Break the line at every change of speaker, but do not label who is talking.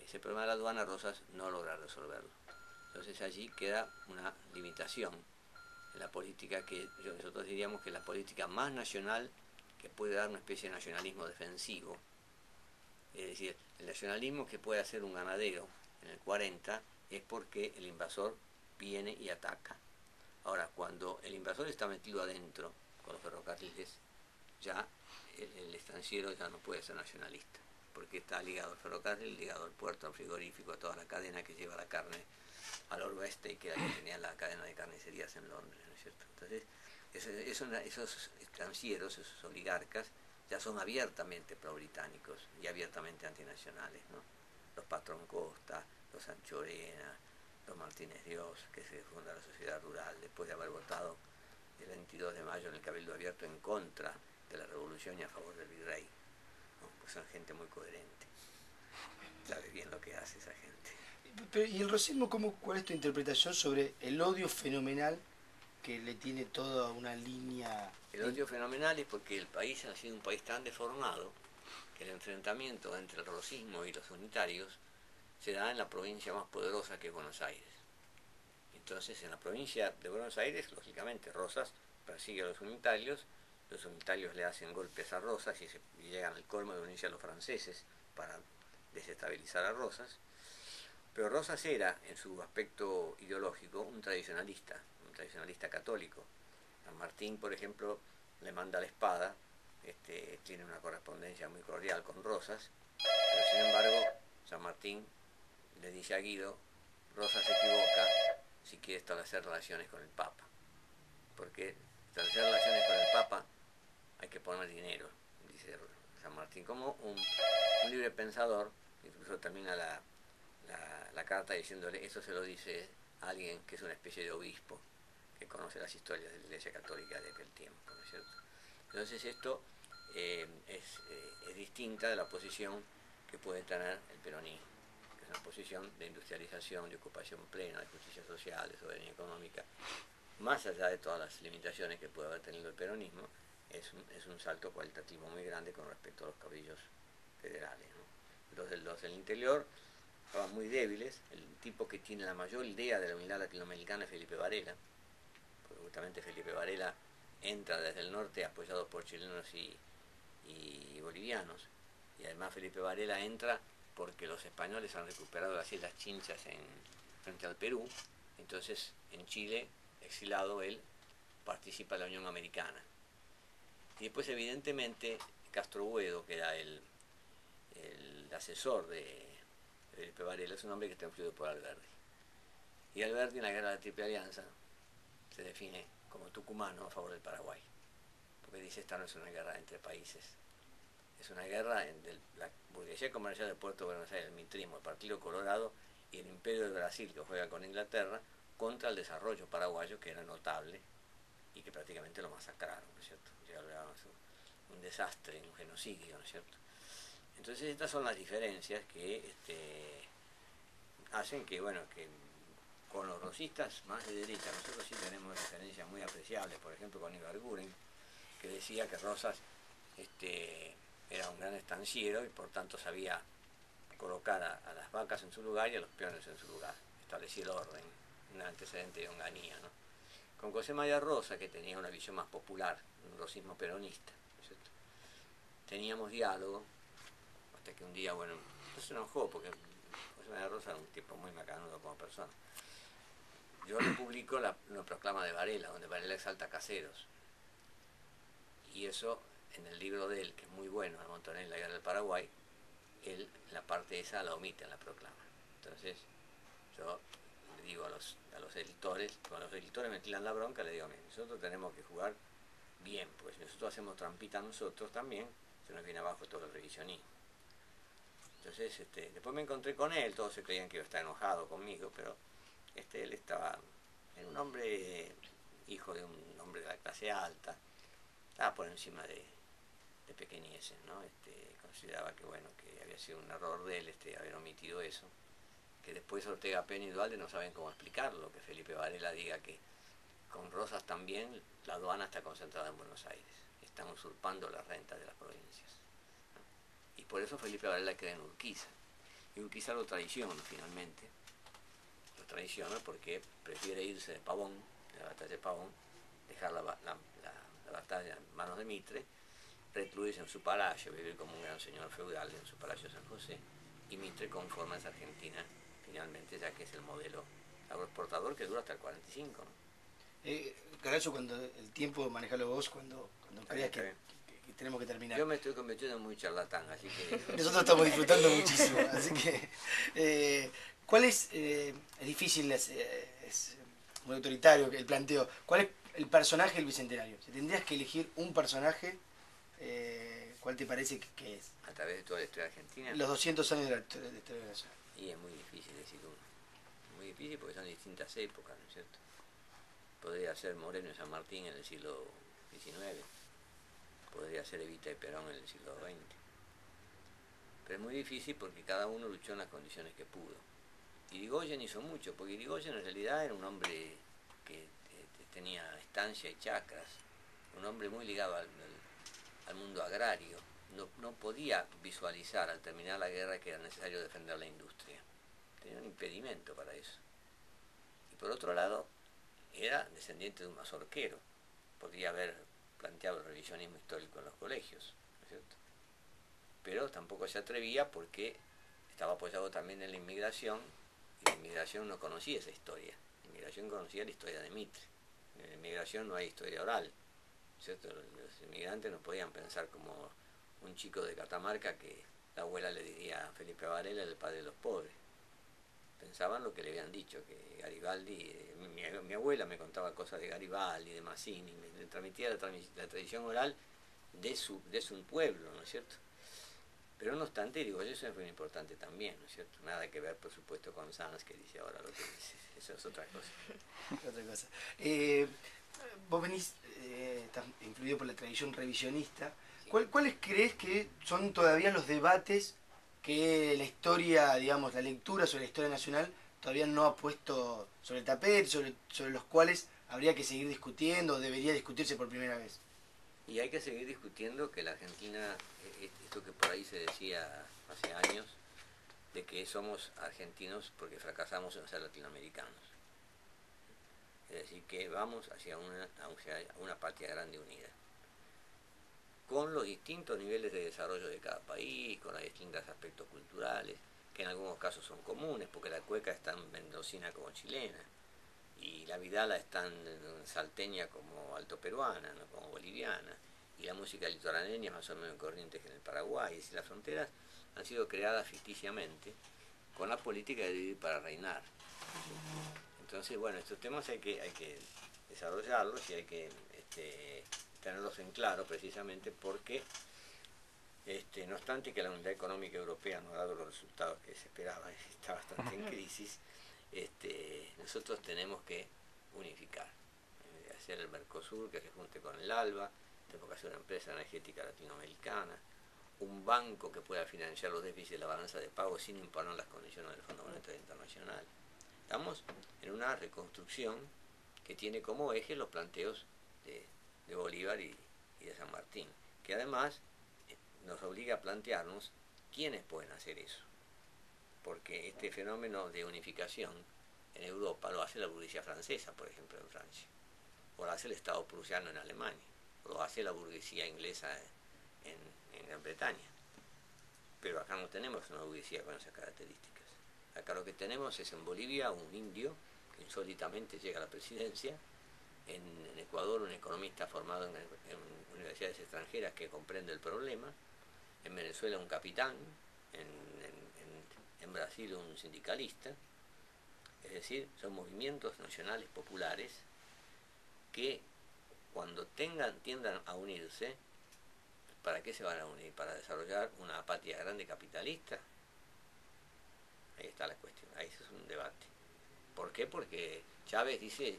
ese problema de la aduana Rosas no logra resolverlo. Entonces allí queda una limitación en la política que nosotros diríamos que es la política más nacional que puede dar una especie de nacionalismo defensivo. Es decir, el nacionalismo que puede hacer un ganadero en el 40 es porque el invasor viene y ataca. Ahora, cuando el invasor está metido adentro con los ferrocarriles, ya el estanciero ya no puede ser nacionalista, porque está ligado al ferrocarril, ligado al puerto, al frigorífico, a toda la cadena que lleva la carne al oeste, que era que tenía la cadena de carnicerías en Londres, ¿no es cierto? Entonces, esos estancieros, esos oligarcas, ya son abiertamente pro-británicos y abiertamente antinacionales, ¿no? Los Patrón Costa, los Anchorena, los Martínez Dios, que se funda la sociedad rural después de haber votado el 22 de mayo en el Cabildo Abierto en contra de la revolución y a favor del virrey, ¿no? Pues son gente muy coherente, sabe bien lo que hace esa gente.
¿Y el rosismo, cuál es tu interpretación sobre el odio fenomenal que le tiene toda una línea?
El odio fenomenal es porque el país ha sido un país tan deformado que el enfrentamiento entre el rosismo y los unitarios se da en la provincia más poderosa que es Buenos Aires. Entonces, en la provincia de Buenos Aires, lógicamente, Rosas persigue a los unitarios le hacen golpes a Rosas y llegan al colmo de unirse a los franceses para desestabilizar a Rosas. Pero Rosas era, en su aspecto ideológico, un tradicionalista católico. San Martín, por ejemplo, le manda la espada, tiene una correspondencia muy cordial con Rosas, pero sin embargo, San Martín le dice a Guido, Rosas se equivoca si quiere establecer relaciones con el Papa, porque establecer relaciones con el Papa hay que poner dinero, dice San Martín, como un libre pensador. Incluso termina la carta diciéndole, eso se lo dice a alguien que es una especie de obispo, que conoce las historias de la Iglesia Católica de aquel tiempo, ¿no es cierto? Entonces esto es distinta de la posición que puede tener el peronismo, que es una posición de industrialización, de ocupación plena, de justicia social, de soberanía económica. Más allá de todas las limitaciones que puede haber tenido el peronismo, es un salto cualitativo muy grande con respecto a los caudillos federales, ¿no? Los del interior estaban muy débiles. El tipo que tiene la mayor idea de la unidad latinoamericana es Felipe Varela, porque justamente Felipe Varela entra desde el norte apoyado por chilenos y bolivianos, y además Felipe Varela entra porque los españoles han recuperado las Islas Chinchas frente al Perú. Entonces en Chile, exilado, él participa en la Unión Americana. Y después evidentemente Castro Buedo, que era el asesor de Felipe Varela, es un hombre que está influido por Alberdi. Y Alberdi en la guerra de la Triple Alianza se define como tucumano a favor del Paraguay, porque dice, esta no es una guerra entre países, es una guerra entre la burguesía comercial del puerto de Buenos Aires, el mitrismo, el Partido Colorado y el Imperio de Brasil, que juega con Inglaterra, contra el desarrollo paraguayo, que era notable y que prácticamente lo masacraron, ¿no es cierto? Un desastre, un genocidio, ¿no es cierto? Entonces estas son las diferencias que hacen que, bueno, que con los rosistas más de derecha, nosotros sí tenemos diferencias muy apreciables, por ejemplo con Ibarguren, que decía que Rosas era un gran estanciero y por tanto sabía colocar a las vacas en su lugar y a los peones en su lugar, establecía el orden, un antecedente de Onganía, ¿no? Con José María Rosa, que tenía una visión más popular, un rosismo peronista, ¿no es cierto? Teníamos diálogo, hasta que un día, bueno, no se enojó, porque José María Rosa era un tipo muy macanudo como persona. Yo le publico una proclama de Varela, donde Varela exalta a Caseros. Y eso, en el libro de él, que es muy bueno, El Montonel, la guerra del Paraguay, él la parte esa la omite en la proclama. Entonces, yo le digo a los editores, cuando los editores me tiran la bronca, le digo, nosotros tenemos que jugar bien, pues si nosotros hacemos trampita a nosotros también, se nos viene abajo todo el revisionismo. Entonces, después me encontré con él, todos se creían que iba a estar enojado conmigo, pero él estaba, era un hombre, hijo de un hombre de la clase alta, estaba por encima de pequeñeces, ¿no? Consideraba que, bueno, que había sido un error de él haber omitido eso, que después Ortega Peña y Duhalde no saben cómo explicarlo, que Felipe Varela diga que con Rosas también la aduana está concentrada en Buenos Aires, están usurpando las rentas de las provincias, ¿no? Y por eso Felipe Varela queda en Urquiza. Y quizá lo traiciona finalmente. Lo traiciona porque prefiere irse de Pavón, de la batalla de Pavón, dejar la batalla en manos de Mitre, recluirse en su palacio, vivir como un gran señor feudal en su palacio de San José, y Mitre conforma esa Argentina finalmente, ya que es el modelo agroexportador que dura hasta el 45, ¿no?
Carazo, cuando el tiempo, manejalo vos, cuando creas
Está bien.
que tenemos que terminar.
Yo me estoy convirtiendo en muy charlatán, así que...
Nosotros estamos disfrutando muchísimo, así que... ¿cuál es, es difícil, es muy autoritario el planteo, cuál es el personaje del Bicentenario? Si tendrías que elegir un personaje, ¿cuál te parece que es?
A través de toda la historia argentina.
Los 200 años de la historia nacional.
Y es muy difícil decir uno. Muy difícil porque son distintas épocas, ¿no es cierto? Podría ser Moreno y San Martín en el siglo XIX. Podría ser Evita y Perón en el siglo XX. Pero es muy difícil porque cada uno luchó en las condiciones que pudo. Irigoyen hizo mucho, porque Irigoyen en realidad era un hombre que tenía estancia y chacras, un hombre muy ligado al mundo agrario. No podía visualizar al terminar la guerra que era necesario defender la industria. Tenía un impedimento para eso. Y por otro lado, era descendiente de un mazorquero. Podría haber planteado el revisionismo histórico en los colegios, ¿no es cierto? Pero tampoco se atrevía porque estaba apoyado también en la inmigración, y la inmigración no conocía esa historia. La inmigración conocía la historia de Mitre. En la inmigración no hay historia oral, ¿cierto? Los inmigrantes no podían pensar como un chico de Catamarca que la abuela le diría a Felipe Varela el padre de los pobres. Pensaban lo que le habían dicho, que Garibaldi, mi abuela me contaba cosas de Garibaldi, de Mazzini, me transmitía la tradición oral de su pueblo, ¿no es cierto? Pero no obstante, digo, eso es muy importante también, ¿no es cierto? Nada que ver, por supuesto, con Sanz, que dice ahora lo que dice, eso es otra cosa.
Otra cosa. Vos venís, estás influido por la tradición revisionista.
Sí.
¿Cuáles crees que son todavía los debates que la historia, digamos, la lectura sobre la historia nacional todavía no ha puesto sobre el tapete, sobre los cuales habría que seguir discutiendo o debería discutirse por primera vez?
Y hay que seguir discutiendo que la Argentina, esto que por ahí se decía hace años, de que somos argentinos porque fracasamos en ser latinoamericanos. Es decir, que vamos hacia una patria grande unida, con los distintos niveles de desarrollo de cada país, con los distintos aspectos culturales, que en algunos casos son comunes, porque la cueca es tan mendocina como chilena, y la vidala es tan salteña como altoperuana, ¿no? Como boliviana, y la música litoraleña es más o menos corriente que en el Paraguay. Y las fronteras han sido creadas ficticiamente con la política de dividir para reinar. Entonces, bueno, estos temas hay que desarrollarlos y hay que tenerlos en claro precisamente porque, no obstante que la unidad económica europea no ha dado los resultados que se esperaba, está bastante en crisis, nosotros tenemos que unificar, hacer el Mercosur que se junte con el ALBA, tenemos que hacer una empresa energética latinoamericana, un banco que pueda financiar los déficits de la balanza de pago sin imponer las condiciones del Fondo Monetario Internacional. Estamos en una reconstrucción que tiene como eje los planteos de Bolívar y de San Martín, que además nos obliga a plantearnos quiénes pueden hacer eso, porque este fenómeno de unificación en Europa lo hace la burguesía francesa, por ejemplo, en Francia, o lo hace el Estado prusiano en Alemania, o lo hace la burguesía inglesa en Gran Bretaña. Pero acá no tenemos una burguesía con esas características. Acá lo que tenemos es en Bolivia un indio que insólitamente llega a la presidencia, en Ecuador un economista formado en universidades extranjeras que comprende el problema, en Venezuela un capitán, en Brasil un sindicalista. Es decir, son movimientos nacionales populares que cuando tiendan a unirse, ¿para qué se van a unir? ¿Para desarrollar una patria grande capitalista? Ahí está la cuestión, ahí es un debate. ¿Por qué? Porque Chávez dice